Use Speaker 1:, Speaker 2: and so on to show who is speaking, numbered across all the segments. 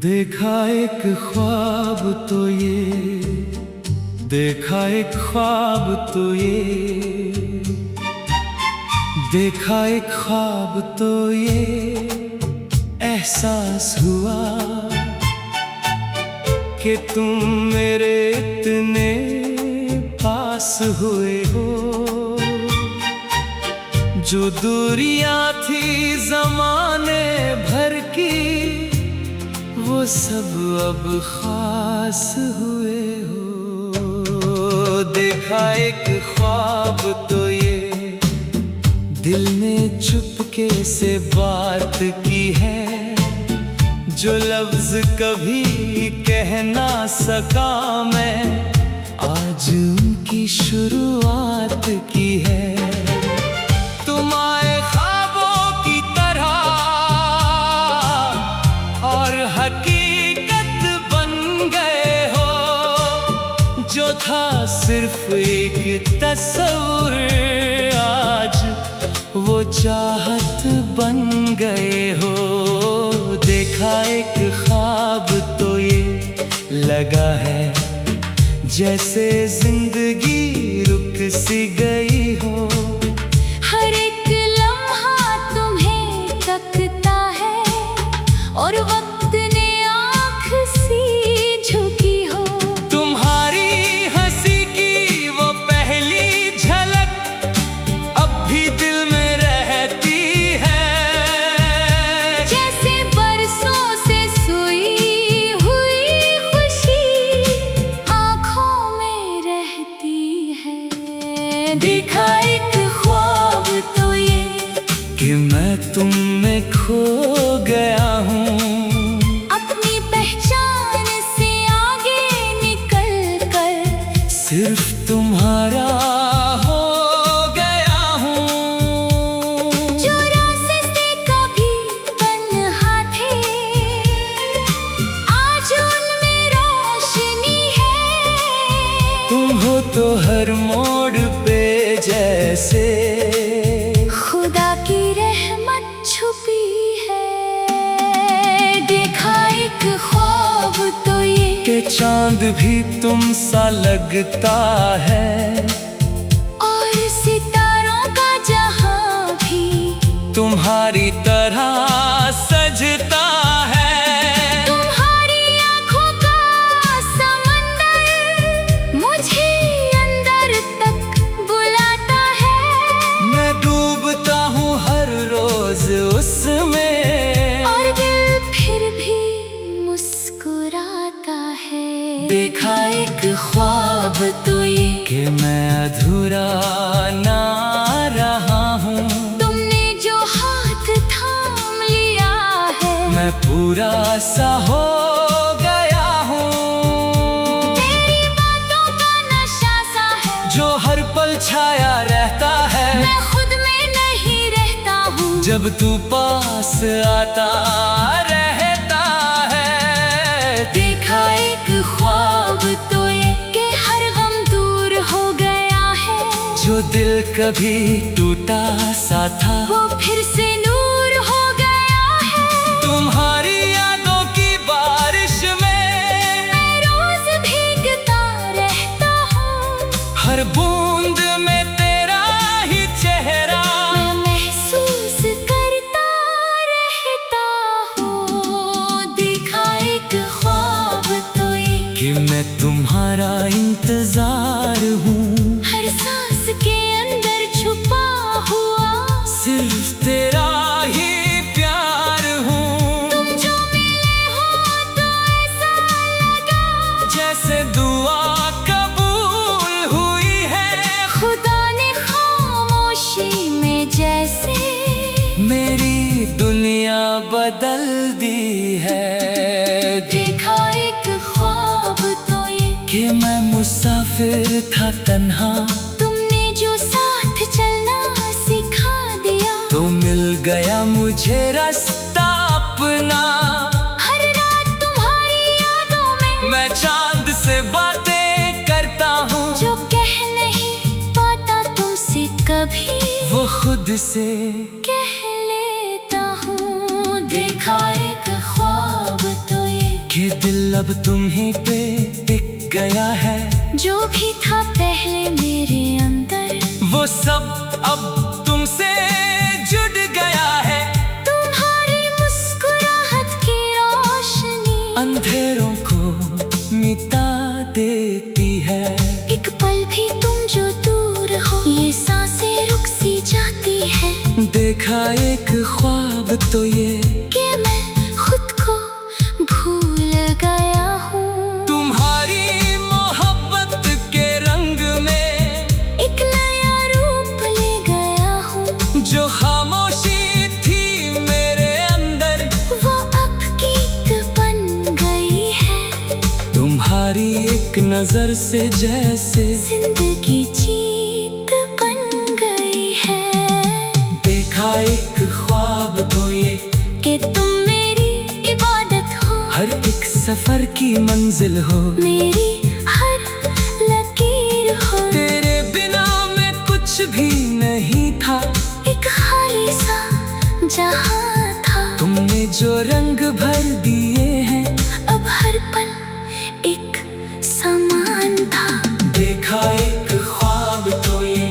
Speaker 1: देखा एक ख्वाब तो ये, देखा एक ख्वाब तो ये, देखा एक ख्वाब तो ये, एहसास हुआ कि तुम मेरे इतने पास हुए हो। जो दूरियां थी जमाने भर की, वो सब अब खास हुए हो। देखा एक ख्वाब तो ये, दिल ने चुपके से बात की है, जो लफ्ज कभी कह ना सका मैं, आज उनकी शुरुआत की है। तुम आए ख्वाबों की तरह और हकीकत बन गए हो। जो था सिर्फ एक तस्वीर, आज वो चाहत बन गए हो। देखा एक ख्वाब तो ये, लगा है जैसे जिंदगी रुक सी गई हो।
Speaker 2: हर एक लम्हा तुम्हें तकता है और वक्त ने आँख सी झुकी हो।
Speaker 1: तुम्हारी हंसी की वो पहली झलक अब भी दिल में रहती है।
Speaker 2: जैसे बरसों से सोई हुई खुशी आँखों में रहती है।
Speaker 1: देखा एक ख्वाब तो ये, कि मैं तुम में खो गया हूँ।
Speaker 2: अपनी पहचान से आगे निकल कर
Speaker 1: सिर्फ तुम्हारा हो गया हूँ।
Speaker 2: जो रास्ते कभी तन्हा थे, आज उनमें रोशनी है।
Speaker 1: तुम हो तो हर मोड़ पे जैसे
Speaker 2: खुदा की रहमत छुपी है। देखा एक ख्वाब तो ये,
Speaker 1: कि चांद भी तुम सा लगता है,
Speaker 2: और सितारों का जहां भी
Speaker 1: तुम्हारी तरह सजता है।
Speaker 2: तुम्हारी आँखों का समंदर मुझे अंदर तक बुलाता है।
Speaker 1: मैं डूबता हूँ हर रोज उसमें,
Speaker 2: और दिल फिर भी मुस्कुराता है।
Speaker 1: देखा एक ख्वाब तो ये, कि मैं अधूरा ना रहा हूँ।
Speaker 2: तुमने जो हाथ थाम लिया है,
Speaker 1: मैं पूरा सा हो गया हूँ।
Speaker 2: तेरी बातों का नशा सा है,
Speaker 1: जो हर पल छाया रहता है,
Speaker 2: मैं खुद में नहीं रहता हूँ।
Speaker 1: जब तू पास आता रहता है।
Speaker 2: देखा एक ख्वाब तो ये, कि हर गम दूर हो गया है।
Speaker 1: जो दिल कभी टूटा सा था,
Speaker 2: वो फिर से नूर हो गया है।
Speaker 1: तुम्हारी यादों की बारिश में
Speaker 2: मैं रोज भीगता रहता हूँ।
Speaker 1: हर बूंद में तेरा ही चेहरा,
Speaker 2: मैं महसूस करता रहता हूँ। देखा एक ख्वाब तो ये,
Speaker 1: कि मैं तुम्हारा इंतजार हूँ।
Speaker 2: हर सांस के अंदर छुपा हुआ
Speaker 1: सिर्फ तेरा ही प्यार हूँ।
Speaker 2: तुम जो मिले हो तो ऐसा लगा
Speaker 1: जैसे दुआ कबूल हुई है।
Speaker 2: खुदा ने खामोशी में जैसे
Speaker 1: मेरी दुनिया बदल दी है।
Speaker 2: देखा एक ख्वाब तो ये,
Speaker 1: कि मैं मुसाफिर था तन्हा,
Speaker 2: तुमने जो साथ चलना सिखा दिया।
Speaker 1: तो मिल गया मुझे रास्ता अपना।
Speaker 2: हर रात तुम्हारी यादों में
Speaker 1: मैं चांद से बातें करता हूँ,
Speaker 2: जो कह नहीं पाता तुमसे कभी,
Speaker 1: वो खुद से
Speaker 2: कह लेता हूँ। देखा एक ख्वाब तो ये,
Speaker 1: दिल अब तुम्हीं पे टिक गया है।
Speaker 2: जो भी था पहले मेरे अंदर,
Speaker 1: वो सब अब तुमसे जुड़ गया है।
Speaker 2: तुम्हारी मुस्कुराहट की रोशनी
Speaker 1: अंधेरों को मिटा देती है।
Speaker 2: एक पल भी तुम जो दूर हो, ये सांसें रुक सी जाती है।
Speaker 1: देखा एक ख्वाब तो ये
Speaker 2: कि मैं खुद को भूल गया हूँ।
Speaker 1: तुम्हारी मोहब्बत के रंग में
Speaker 2: एक नया रूप ले गया हूँ।
Speaker 1: जो खामोशी थी मेरे अंदर,
Speaker 2: वो अब गीत बन गई है।
Speaker 1: तुम्हारी एक नजर से जैसे
Speaker 2: जिंदगी जीत बन गई है।
Speaker 1: देखा एक ख्वाब तो ये
Speaker 2: कि तुम मेरी इबादत हो,
Speaker 1: हर एक सफर की मंजिल हो।
Speaker 2: मेरी हर लकीर हो।
Speaker 1: तेरे बिना मैं कुछ भी नहीं था,
Speaker 2: एक खाली सा जहां था।
Speaker 1: तुमने जो रंग भर दिए हैं,
Speaker 2: अब हर पल एक समान था।
Speaker 1: देखा एक ख्वाब तो ये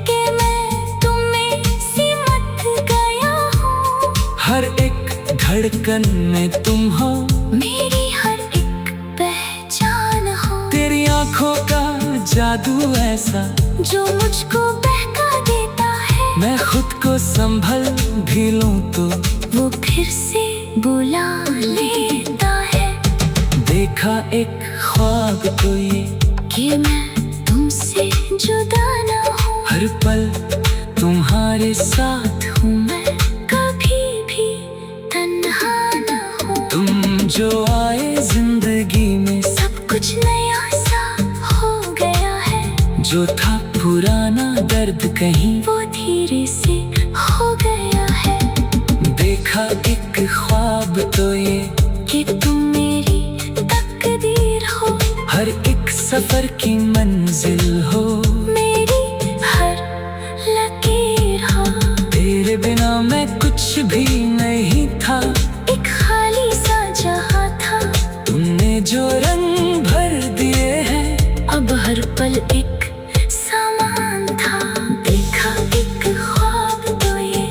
Speaker 2: कि मैं तुम्हें सिमट गया हूँ।
Speaker 1: हर एक धड़कन में तुम हो,
Speaker 2: मेरी हर एक पहचान हो।
Speaker 1: तेरी आंखों का जादू ऐसा
Speaker 2: जो मुझको बहका देता है।
Speaker 1: मैं खुद को संभल भी लूं तो
Speaker 2: वो फिर से बुला लेता है।
Speaker 1: देखा एक ख्वाब तो ये
Speaker 2: कि मैं तुमसे जुदा ना हूँ।
Speaker 1: हर पल तुम्हारे साथ
Speaker 2: हूँ मैं, कभी भी तन्हा ना हूँ।
Speaker 1: तुम जो आए जिंदगी में,
Speaker 2: सब कुछ नया सा हो गया है।
Speaker 1: जो था पुराना दर्द कहीं
Speaker 2: वो धीरे से हो गया है।
Speaker 1: देखा एक ख्वाब तो ये
Speaker 2: कि तुम मेरी तकदीर हो,
Speaker 1: हर एक सफर की मंजिल हो।
Speaker 2: मेरी हर लकीर हो।
Speaker 1: तेरे बिना मैं कुछ भी नहीं था,
Speaker 2: एक खाली सा जहां था।
Speaker 1: तुमने जो रंग भर दिए हैं,
Speaker 2: अब हर पल एक समान था। देखा एक ख्वाब तो ये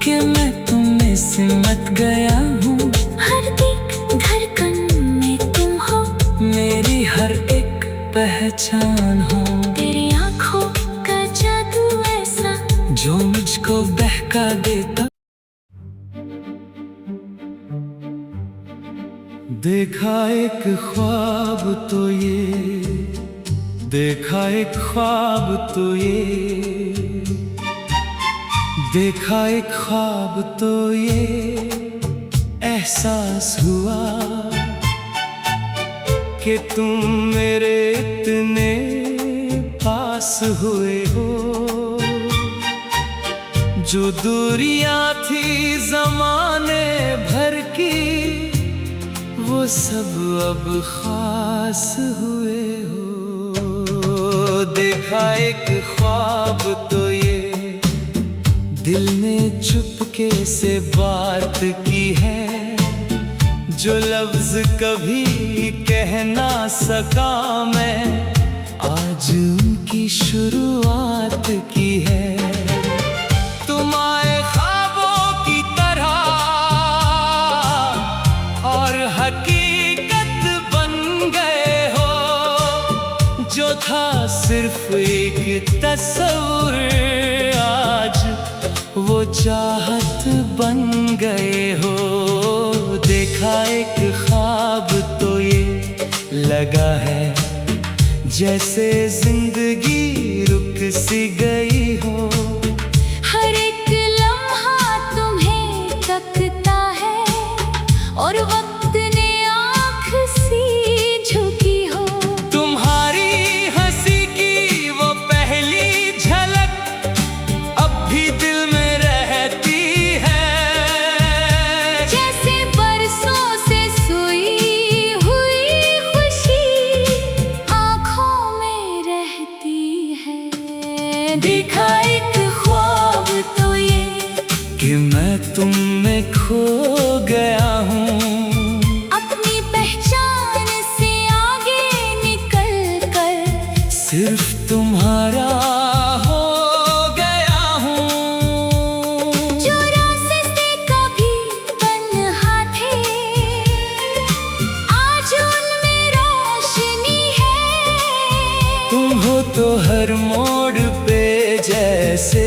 Speaker 1: कि मैं तुम्हें सिमट गया हूँ।
Speaker 2: हर एक धड़कन में तुम हो,
Speaker 1: मेरी हर एक पहचान हो।
Speaker 2: तेरी आंखों का जादू ऐसा
Speaker 1: जो मुझको बहका देता। देखा एक ख्वाब तो ये, देखा एक ख्वाब तो ये, देखा एक ख्वाब तो ये, एहसास हुआ कि तुम मेरे इतने पास हुए हो। जो दूरियां थी जमाने भर की, वो सब अब खास हुए हो। देखा एक ख्वाब तो ये, दिल ने चुपके से बात की है। जो लफ्ज कभी कह ना सका मैं, आज उनकी शुरुआत की है। तुम आए ख्वाबों की तरह और हकीकत बन गए हो। जो था सिर्फ एक तस्वीर, आज वो चाहत बन गए हो। देखा एक ख्वाब तो ये, लगा है जैसे जिंदगी रुक सी गई हो।
Speaker 2: हर एक लम्हा तुम्हें तकता है और वक्त ने आँख सी झुकी हो।
Speaker 1: तुम्हारी हंसी की वो पहली झलक अब भी दिल में रहती है।
Speaker 2: जैसे बरसों से सोई हुई खुशी आँखों में रहती है।
Speaker 1: देखा एक ख्वाब तो ये कि मैं तुम में खो गया हूँ।
Speaker 2: अपनी पहचान
Speaker 1: हर मोड़ पे जैसे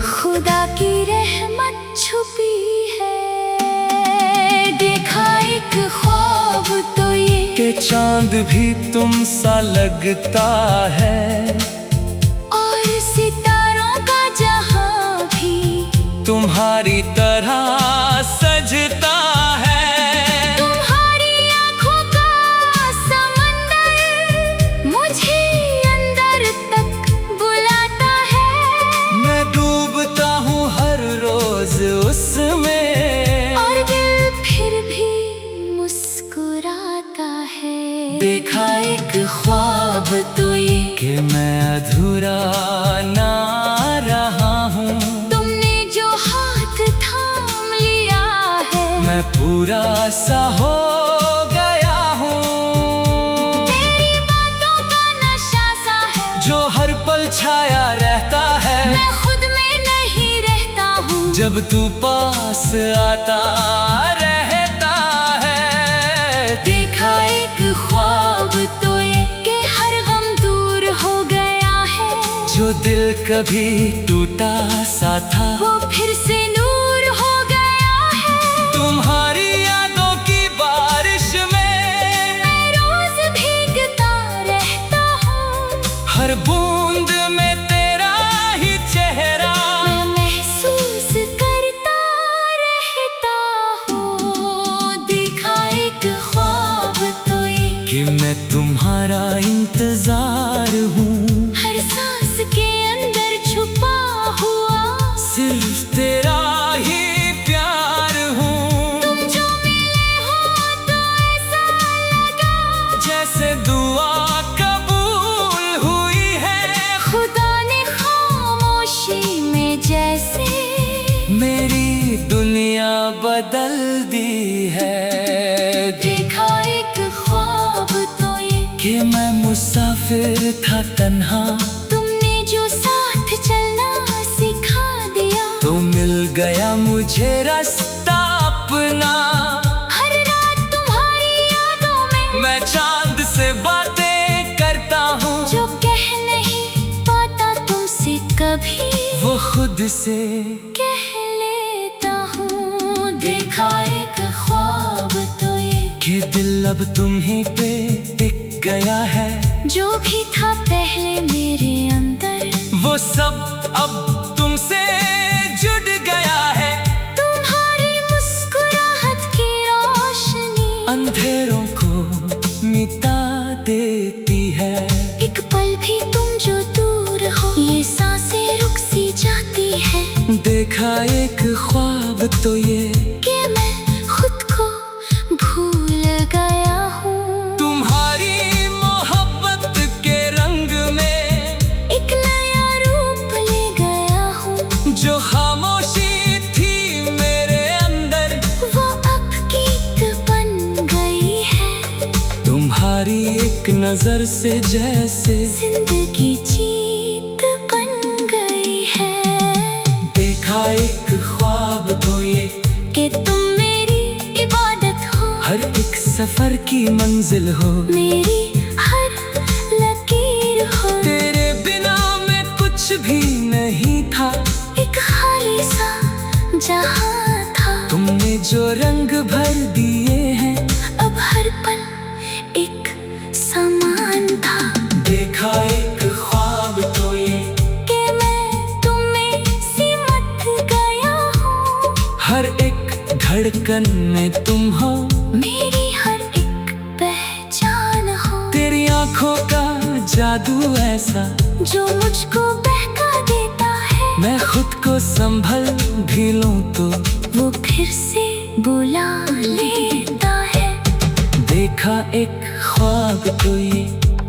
Speaker 2: खुदा की रहमत छुपी है। देखा एक ख्वाब तो ये
Speaker 1: कि चांद भी तुम सा लगता है,
Speaker 2: और सितारों का जहां भी
Speaker 1: तुम्हारी तरह सजता है।
Speaker 2: तुम्हारी आंखों का समंदर मुझे अंदर तक बुलाता है।
Speaker 1: मैं डूबता हूँ हर रोज उसमें,
Speaker 2: और दिल फिर भी मुस्कुराता है।
Speaker 1: देखा एक ख्वाब तो ये कि मैं अधूरा ना रहा हूँ।
Speaker 2: तुमने जो हाथ थाम लिया है,
Speaker 1: मैं पूरा सा हो गया हूँ।
Speaker 2: तेरी बातों का नशा सा है
Speaker 1: जो हर पल छाया रहता है,
Speaker 2: मैं खुद में नहीं रहता हूँ।
Speaker 1: जब तू पास आता रहता है।
Speaker 2: देखा एक ख्वाब तो ये कि हर गम दूर हो गया है।
Speaker 1: जो दिल कभी टूटा सा था,
Speaker 2: वो फिर से नूर हो गया है।
Speaker 1: तुम्हारी यादों की बारिश में
Speaker 2: मैं रोज भीगता रहता हूँ।
Speaker 1: हर बूंद में तेरा ही चेहरा
Speaker 2: मैं महसूस करता रहता हूँ। देखा एक ख्वाब तो ये
Speaker 1: कि मैं तुम्हारा इंतजार हूँ।
Speaker 2: हर सांस के अंदर छुपा हुआ
Speaker 1: सिर्फ तेरा ही प्यार हूँ।
Speaker 2: तुम जो मिले हो तो ऐसा लगा
Speaker 1: जैसे दुआ कबूल हुई है,
Speaker 2: खुदा ने खामोशी में जैसे
Speaker 1: मेरी दुनिया बदल दी है।
Speaker 2: देखा एक ख्वाब तो ये
Speaker 1: कि मैं मुसाफिर था तन्हा,
Speaker 2: तुमने जो साथ चलना सिखा दिया।
Speaker 1: तो मिल गया मुझे रास्ता अपना।
Speaker 2: हर रात तुम्हारी यादों में
Speaker 1: मैं चांद से बातें करता हूँ,
Speaker 2: जो कह नहीं पाता तुमसे कभी
Speaker 1: वो खुद से
Speaker 2: कह लेता हूँ। देखा एक ख्वाब तो ये
Speaker 1: कि दिल अब तुम्हीं पे टिक गया है।
Speaker 2: जो भी था पहले मेरे अंदर,
Speaker 1: वो सब अब तुमसे जुड़ गया है।
Speaker 2: तुम्हारी मुस्कुराहट की रोशनी
Speaker 1: अंधेरों को मिटा देती है।
Speaker 2: एक पल भी तुम जो दूर हो, ये सांसें रुक सी जाती है।
Speaker 1: देखा एक ख्वाब तो ये
Speaker 2: कि मैं खुद को भूल गया हूँ।
Speaker 1: तुम्हारी मोहब्बत के रंग में
Speaker 2: एक नया रूप ले गया हूँ।
Speaker 1: जो खामोशी थी मेरे अंदर,
Speaker 2: वो अब गीत बन गई है।
Speaker 1: तुम्हारी एक नजर से जैसे
Speaker 2: जिंदगी जीत बन गई है।
Speaker 1: देखा एक ख्वाब तो ये
Speaker 2: कि तुम मेरी इबादत हो,
Speaker 1: हर एक सफर की मंजिल हो।
Speaker 2: मेरी हर लकीर हो।
Speaker 1: तेरे बिना मैं कुछ भी नहीं था,
Speaker 2: एक खाली सा जहां था।
Speaker 1: तुमने जो रंग भर दिए हैं,
Speaker 2: अब हर पल एक समान था।
Speaker 1: देखा एक ख्वाब तो ये
Speaker 2: कि मैं तुम्हें सिमट गया हूँ।
Speaker 1: हर एक धड़कन में तुम हो,
Speaker 2: मेरी हर एक पहचान हो।
Speaker 1: तेरी आंखों का जादू ऐसा
Speaker 2: जो मुझको बहका देता है।
Speaker 1: मैं खुद को संभल भी लूं तो
Speaker 2: वो फिर से बुला लेता है।
Speaker 1: देखा एक ख्वाब तो ये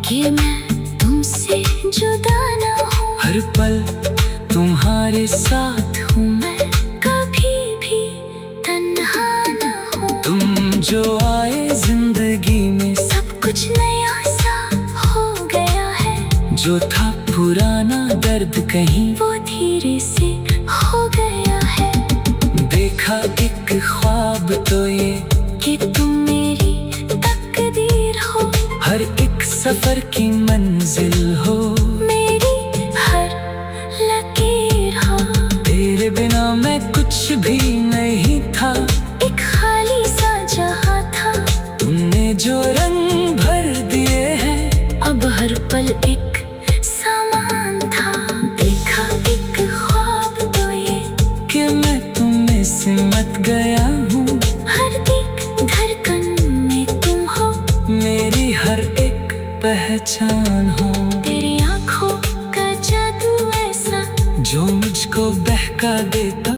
Speaker 2: कि मैं तुमसे जुदा ना हूँ।
Speaker 1: हर पल तुम्हारे साथ हूँ।
Speaker 2: मैं कभी भी तन्हा ना हूँ।
Speaker 1: तुम जो आए जिंदगी में,
Speaker 2: सब कुछ नया सा हो गया है।
Speaker 1: जो था पुराना दर्द कहीं
Speaker 2: वो धीरे से हो गया है।
Speaker 1: देखा एक ख्वाब तो ये
Speaker 2: कि तुम मेरी तकदीर हो।
Speaker 1: हर एक सफर की मंजिल हो। कुछ भी नहीं था,
Speaker 2: एक खाली सा जहां था।
Speaker 1: तुमने जो रंग भर दिए हैं,
Speaker 2: अब हर पल एक समान था। देखा एक ख्वाब तो ये
Speaker 1: कि मैं तुम्हें सिमट गया हूँ।
Speaker 2: हर दिक धड़कन में तुम हो,
Speaker 1: मेरी हर एक पहचान हो।
Speaker 2: तेरी आंखों का जादू ऐसा
Speaker 1: जो मुझको बहका देता।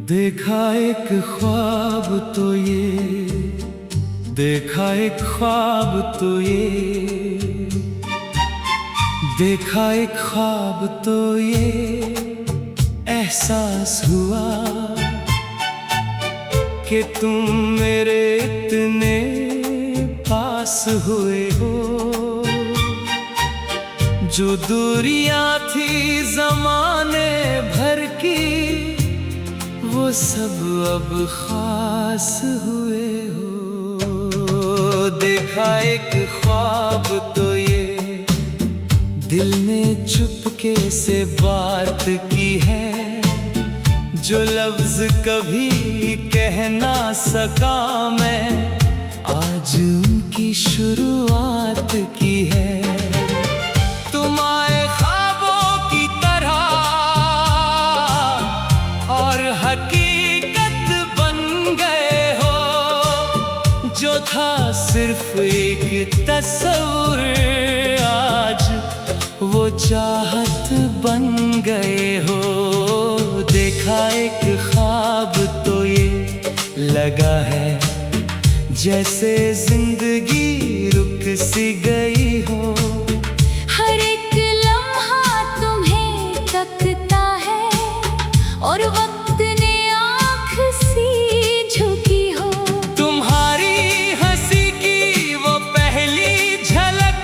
Speaker 1: देखा एक ख्वाब तो ये, देखा एक ख्वाब तो ये, देखा एक ख्वाब तो ये, एहसास हुआ कि तुम मेरे इतने पास हुए हो। जो दूरियां थी जमाने भर की, वो सब अब खास हुए हो। देखा एक ख्वाब तो ये, दिल ने चुपके से बात की है, जो लफ्ज कभी कह ना सका मैं, आज उनकी शुरुआत की है। तुम आए ख्वाबों की तरह और हकीकत बन गए हो। जो था सिर्फ एक तस्वीर, आज वो चाहत बन गए हो। देखा एक ख्वाब तो ये, लगा है जैसे जिंदगी रुक सी गई हो।
Speaker 2: हर एक लम्हा तुम्हें तकता है और वक्त ने आँख सी झुकी हो।
Speaker 1: तुम्हारी हंसी की वो पहली झलक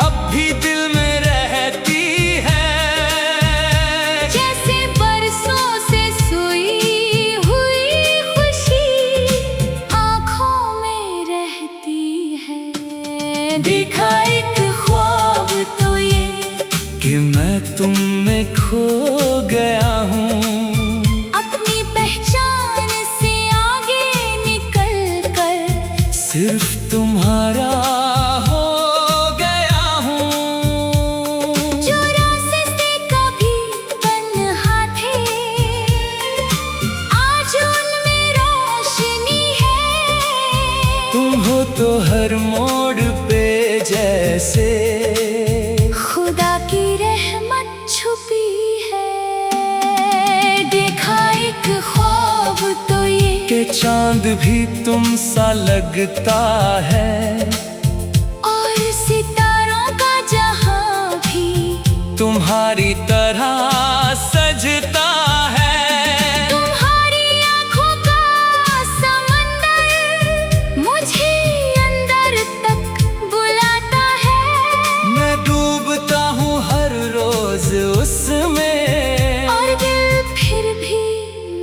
Speaker 1: अब भी दिल में रहती है।
Speaker 2: जैसे बरसों से सोई हुई खुशी आँखों में रहती है।
Speaker 1: देखा एक ख्वाब तो ये, कि मैं तुम में खो गया हूँ।
Speaker 2: अपनी पहचान से आगे निकल कर
Speaker 1: सिर्फ तुम्हारा हो गया हूँ।
Speaker 2: जो रास्ते कभी तन्हा थे, आज उनमें रोशनी है।
Speaker 1: तुम हो तो हर मोड़ पे जैसे
Speaker 2: खुदा की रहमत छुपी है। देखा एक ख्वाब तो ये,
Speaker 1: कि चांद भी तुम सा लगता है,
Speaker 2: और सितारों का जहां भी
Speaker 1: तुम्हारी तरह सजता है।
Speaker 2: तुम्हारी आंखों का समंदर मुझे अंदर तक बुलाता है।
Speaker 1: मैं डूबता हूँ हर रोज उसमें,
Speaker 2: और दिल फिर भी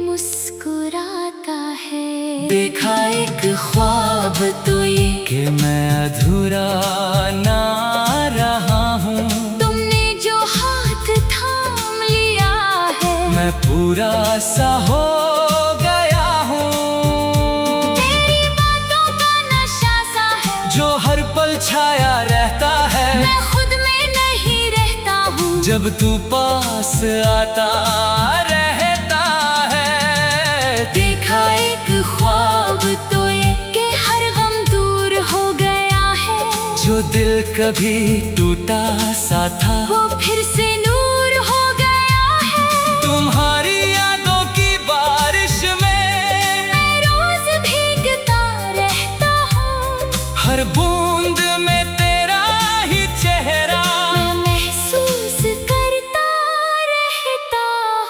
Speaker 2: मुस्कुराता है।
Speaker 1: देखा एक ख्वाब तो ये, कि मैं अधूरा ना रहा हूँ।
Speaker 2: तुमने जो हाथ थाम लिया है,
Speaker 1: मैं पूरा सा हो गया हूँ।
Speaker 2: तेरी बातों का नशा सा है,
Speaker 1: जो हर पल छाया रहता है,
Speaker 2: मैं खुद में नहीं रहता हूँ।
Speaker 1: जब तू पास आता रहता है।
Speaker 2: देखा एक ख्वाब तो ये, कि हर गम दूर हो गया है।
Speaker 1: जो दिल कभी टूटा सा था,
Speaker 2: वो फिर से नूर हो गया है।
Speaker 1: तुम्हारी यादों की बारिश में
Speaker 2: मैं रोज भीगता रहता हूँ।
Speaker 1: हर बूंद में तेरा ही चेहरा
Speaker 2: मैं महसूस करता रहता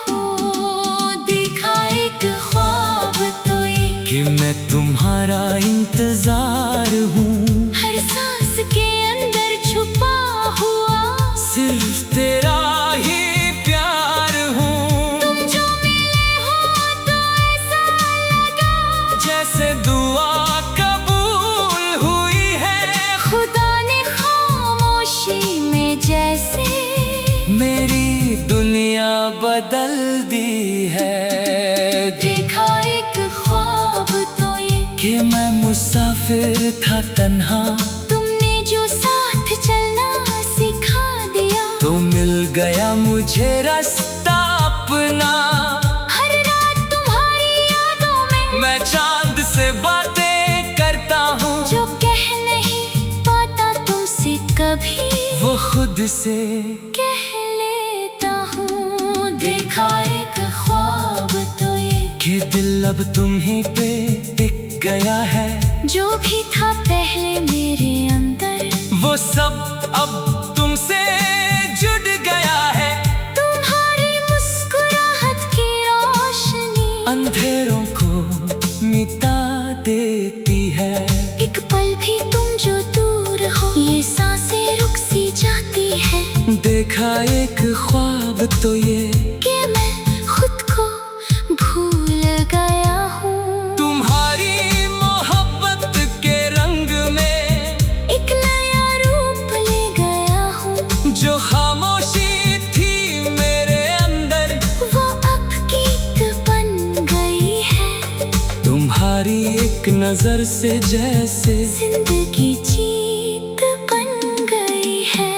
Speaker 2: हूँ। देखा एक ख्वाब तो ये,
Speaker 1: कि मैं तुम्हारा इंतजार हूँ।
Speaker 2: हर सांस के अंदर छुपा हुआ
Speaker 1: सिर्फ तेरा ही प्यार हूँ।
Speaker 2: तुम जो मिले हो तो ऐसा लगा
Speaker 1: जैसे दुआ कबूल हुई है।
Speaker 2: खुदा ने खामोशी में जैसे
Speaker 1: मेरी बदल दी है।
Speaker 2: देखा एक ख्वाब तो ये
Speaker 1: कि मैं मुसाफिर था तन्हा,
Speaker 2: तुमने जो साथ चलना सिखा दिया।
Speaker 1: तो मिल गया मुझे रास्ता अपना।
Speaker 2: हर रात तुम्हारी यादों में
Speaker 1: मैं चांद से बातें करता हूँ,
Speaker 2: जो कह नहीं पाता तुमसे कभी
Speaker 1: वो खुद से
Speaker 2: कह लेता हूँ। देखा एक ख्वाब तो ये
Speaker 1: कि दिल अब तुम्हीं पे टिक गया है।
Speaker 2: जो भी था पहले मेरे अंदर
Speaker 1: वो सब अब तुमसे जुड़ गया है।
Speaker 2: तुम्हारी मुस्कुराहट की रोशनी
Speaker 1: अंधेरों को मिटा देती है।
Speaker 2: एक पल भी तुम जो दूर हो ये सांसें रुक सी जाती है।
Speaker 1: देखा एक ख्वाब तो ये
Speaker 2: कि मैं खुद को भूल गया हूँ।
Speaker 1: तुम्हारी मोहब्बत के रंग में
Speaker 2: एक नया रूप ले गया हूँ।
Speaker 1: जो खामोशी थी मेरे अंदर
Speaker 2: वो अब गीत बन गई है।
Speaker 1: तुम्हारी एक नजर से जैसे
Speaker 2: जिंदगी जीत बन गई है।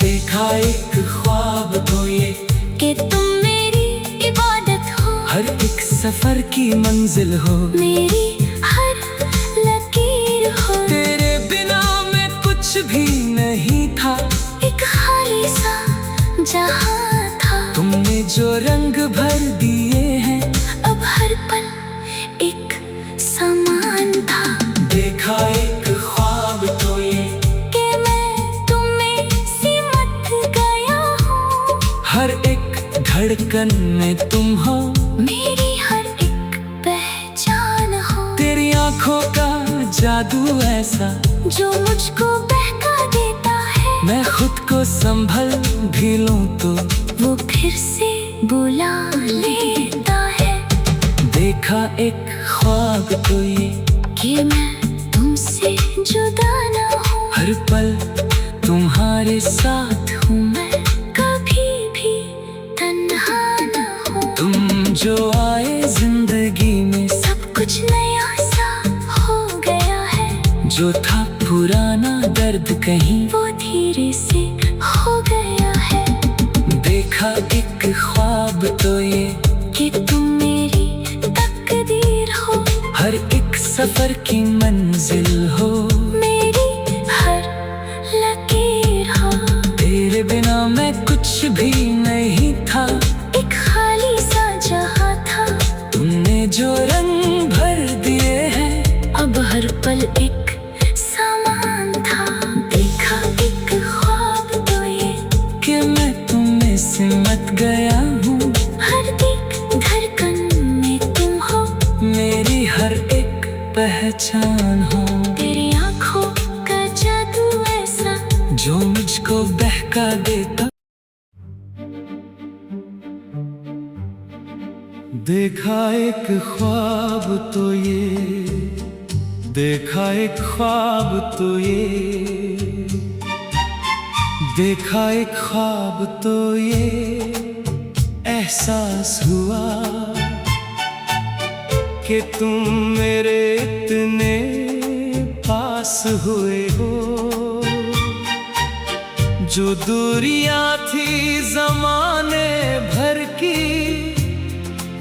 Speaker 1: देखा एक ख्वाब तो ये
Speaker 2: कि तुम मेरी इबादत हो,
Speaker 1: हर एक सफर की मंजिल हो।
Speaker 2: मेरी हर लकीर हो।
Speaker 1: तेरे बिना मैं कुछ भी नहीं था,
Speaker 2: एक खाली सा जहां था।
Speaker 1: तुमने जो रंग भर दिए हैं
Speaker 2: अब हर पल एक समान था।
Speaker 1: देखा एक ख्वाब तो ये
Speaker 2: कि मैं तुम्हें सिमट गया हूँ।
Speaker 1: हर एक धड़कन में तुम हो,
Speaker 2: मेरी हर एक पहचान हो।
Speaker 1: तेरी आंखों का जादू ऐसा
Speaker 2: जो मुझको बहका देता है।
Speaker 1: मैं खुद को संभल भी लूं तो
Speaker 2: वो फिर से बुला लेता है।
Speaker 1: देखा एक ख्वाब तो ये
Speaker 2: कि मैं तुमसे जुदा ना हूँ।
Speaker 1: हर पल तुम्हारे साथ
Speaker 2: हूँ मैं कभी भी तन्हा ना हूँ।
Speaker 1: तुम जो आए जिंदगी में
Speaker 2: सब कुछ नया सा हो गया है।
Speaker 1: जो था पुराना दर्द कहीं
Speaker 2: वो धीरे से हो गया है।
Speaker 1: देखा एक ख्वाब तो ये
Speaker 2: कि तुम मेरी तकदीर हो,
Speaker 1: हर एक सफर की मंजिल हो।
Speaker 2: मेरी हर लकीर हो।
Speaker 1: तेरे बिना मैं कुछ भी नहीं था,
Speaker 2: एक खाली सा जहां था।
Speaker 1: तुमने जो रंग भर दिए हैं
Speaker 2: अब हर पल एक समान था। देखा एक ख्वाब तो ये
Speaker 1: कि मैं तुम्हें सिमट गया हूँ।
Speaker 2: हर एक धड़कन में तुम हो,
Speaker 1: मेरी हर एक पहचान हो।
Speaker 2: तेरी आंखों का जादू ऐसा
Speaker 1: जो मुझको बहका देता। देखा एक ख्वाब तो ये, देखा एक ख्वाब तो ये, देखा एक ख्वाब तो ये एहसास हुआ कि तुम मेरे इतने पास हुए हो। जो दूरियां थी जमाने भर की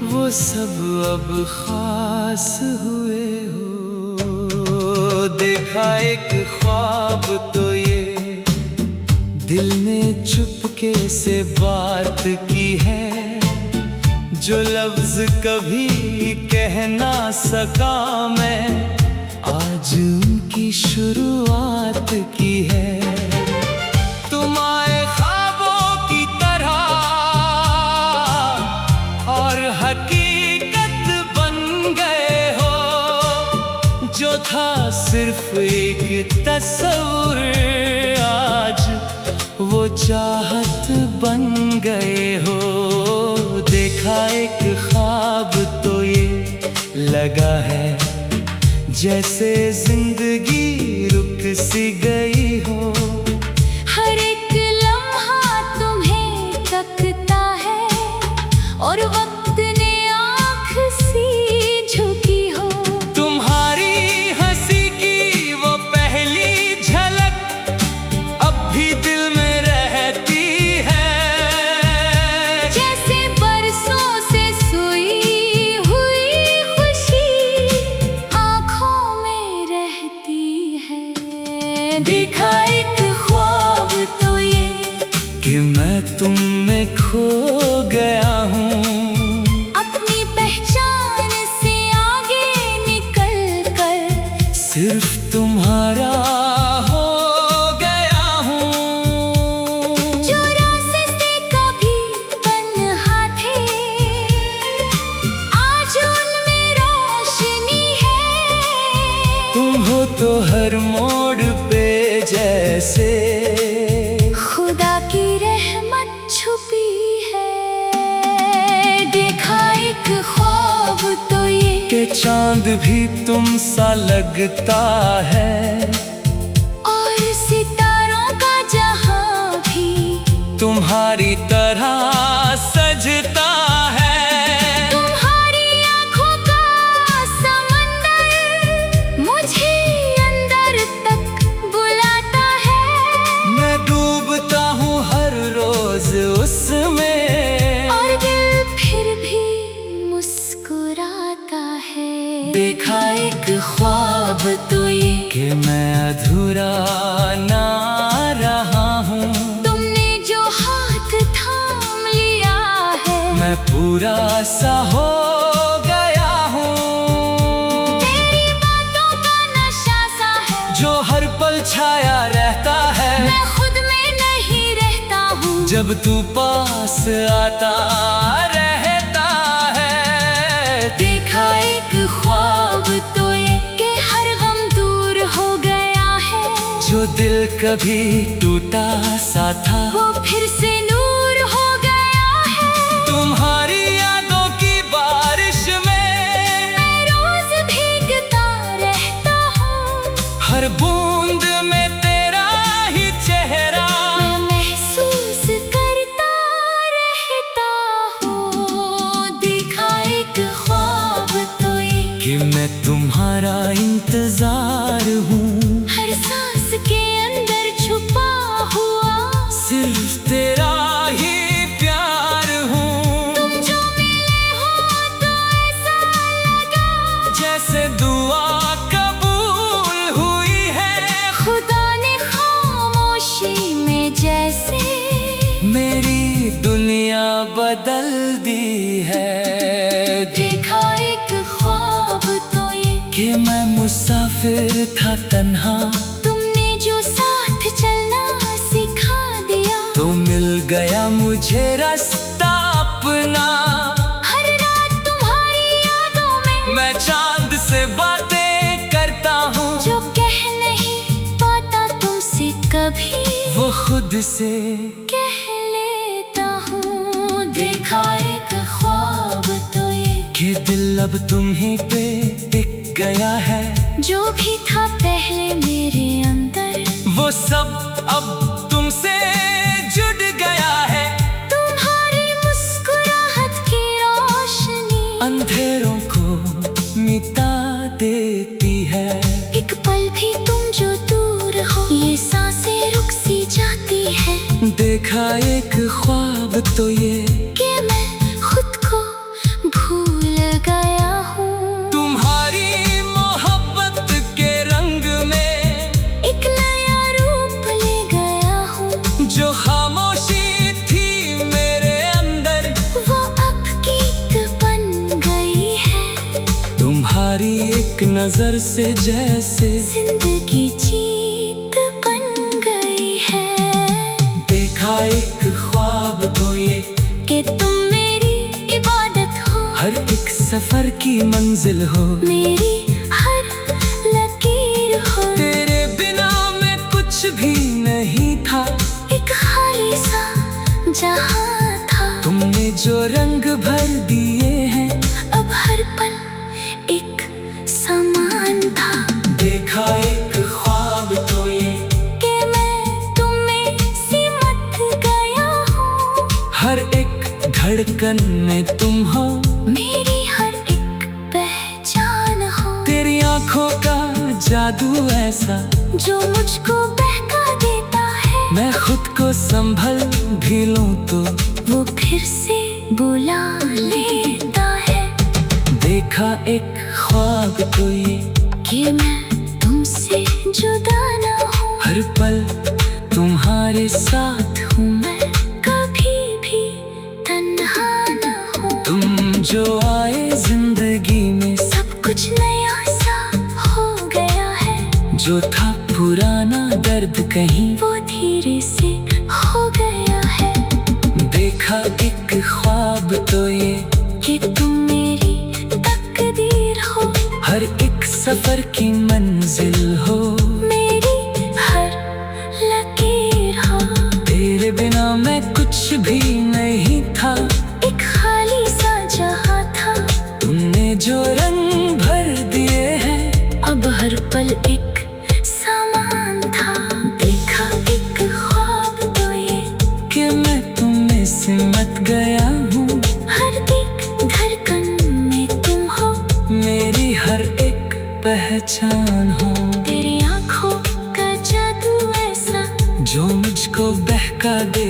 Speaker 1: वो सब अब खास हुए हो। देखा एक ख्वाब तो ये दिल ने चुपके से बात की है। जो लफ्ज कभी कह ना सका मैं, आज उनकी शुरुआत की है। तुम आए ख्वाबों की तरह और हकीकत बन गए हो। जो था सिर्फ एक तस्वीर आज वो चाहत बन गए हो। देखा एक ख्वाब तो ये लगा है जैसे जिंदगी रुक सी गई हो।
Speaker 2: हर एक लम्हा तुम्हें तकता है।
Speaker 1: तो हर मोड़ पे जैसे
Speaker 2: खुदा की रहमत छुपी है। देखा एक ख्वाब तो ये
Speaker 1: कि चांद भी तुम सा लगता है,
Speaker 2: और सितारों का जहां भी
Speaker 1: तुम्हारी तरह सजता है।
Speaker 2: तुम्हारी आंखों का समंदर मुझे अंदर तक बुलाता है।
Speaker 1: मैं डूबता हूँ हर रोज उसमें,
Speaker 2: और दिल फिर भी मुस्कुराता है।
Speaker 1: देखा एक ख्वाब तो ये कि मैं अधूरा ना रहा हूँ।
Speaker 2: तुमने जो हाथ थाम लिया है,
Speaker 1: मैं पूरा सा हो गया हूँ।
Speaker 2: तेरी बातों का नशा सा है
Speaker 1: जो हर पल छाया रहता है,
Speaker 2: मैं खुद में नहीं रहता हूँ।
Speaker 1: जब तू पास आता रहता है।
Speaker 2: देखा एक ख्वाब तो ये कि हर गम दूर हो गया है।
Speaker 1: जो दिल कभी टूटा सा था,
Speaker 2: वो फिर से नूर हो गया है।
Speaker 1: तुम्हारी यादों की बारिश में
Speaker 2: मैं रोज भीगता रहता हूँ।
Speaker 1: हर बूंद में तेरा ही चेहरा
Speaker 2: मैं महसूस करता रहता हूँ। देखा एक ख्वाब तो ये
Speaker 1: कि मैं तुम्हारा इंतजार हूँ।
Speaker 2: हर सांस के अंदर छुपा हुआ
Speaker 1: सिर्फ तेरा ही प्यार हूँ।
Speaker 2: तुम जो मिले हो तो ऐसा लगा
Speaker 1: जैसे दुआ कबूल हुई है,
Speaker 2: खुदा ने खामोशी में जैसे
Speaker 1: मेरी दुनिया बदल दी है।
Speaker 2: देखा एक ख्वाब तो ये
Speaker 1: कि मैं मुसाफिर था तन्हा,
Speaker 2: तुमने जो साथ चलना सिखा दिया।
Speaker 1: तो मिल गया मुझे रास्ता अपना।
Speaker 2: हर रात तुम्हारी यादों में
Speaker 1: मैं चांद से बातें करता हूँ,
Speaker 2: जो कह नहीं पाता तुमसे कभी
Speaker 1: वो खुद से
Speaker 2: कह लेता हूँ। देखा एक ख्वाब तो ये
Speaker 1: कि दिल अब तुम्हीं पे टिक गया है।
Speaker 2: जो भी था पहले मेरे अंदर,
Speaker 1: वो सब अब तुमसे जुड़ गया है।
Speaker 2: तुम्हारी मुस्कुराहट की रोशनी
Speaker 1: अंधेरों को मिटा देती है।
Speaker 2: एक पल भी तुम जो दूर हो, ये सांसें रुक सी जाती है।
Speaker 1: देखा एक ख्वाब तो ये
Speaker 2: कि मैं खुद को भूल गया हूँ।
Speaker 1: तुम्हारी मोहब्बत के रंग में
Speaker 2: एक नया रूप ले गया हूँ।
Speaker 1: जो खामोशी थी मेरे अंदर,
Speaker 2: वो अब गीत बन गई है।
Speaker 1: तुम्हारी एक नजर से जैसे
Speaker 2: जिंदगी जीत बन गई है।
Speaker 1: देखा एक ख्वाब तो ये
Speaker 2: कि तुम मेरी इबादत हो,
Speaker 1: हर एक सफर की मंजिल हो।
Speaker 2: मेरी हर लकीर हो।
Speaker 1: तेरे बिना मैं कुछ भी नहीं था,
Speaker 2: एक खाली सा जहां था।
Speaker 1: तुमने जो रंग भर दिए हैं,
Speaker 2: अब हर पल एक समान था।
Speaker 1: देखा एक ख्वाब तो ये
Speaker 2: कि मैं तुम्हें सिमट गया हूँ।
Speaker 1: हर एक धड़कन में तुम हो,
Speaker 2: मेरी हर एक पहचान हो।
Speaker 1: तेरी आंखों का जादू ऐसा
Speaker 2: जो मुझको बहका देता है।
Speaker 1: मैं खुद को संभल भी लूं तो
Speaker 2: वो फिर से बुला लेता है।
Speaker 1: देखा एक ख्वाब तो ये
Speaker 2: कि मैं तुमसे जुदा ना हूँ।
Speaker 1: हर पल तुम्हारे साथ हूँ।
Speaker 2: मैं कभी भी तन्हा ना हूँ।
Speaker 1: तुम जो आए जिंदगी में,
Speaker 2: सब कुछ नया सा हो गया है।
Speaker 1: जो था पुराना दर्द कहीं
Speaker 2: वो धीरे से हो गया है।
Speaker 1: देखा एक ख्वाब तो ये
Speaker 2: कि तुम मेरी तकदीर हो।
Speaker 1: हर एक सफर की मंजिल हो,
Speaker 2: मेरी हर लकीर हो।
Speaker 1: तेरे बिना मैं कुछ भी नहीं था,
Speaker 2: एक खाली सा जहां था।
Speaker 1: तुमने जो रंग भर दिए हैं,
Speaker 2: अब हर पल एक समान था। देखा एक ख्वाब तो ये
Speaker 1: कि मैं तुम्हें सिमट गया हूँ।
Speaker 2: हर एक धड़कन में तुम हो,
Speaker 1: मेरी हर एक पहचान हो।
Speaker 2: तेरी आंखों का जादू ऐसा
Speaker 1: जो मुझको बहका दे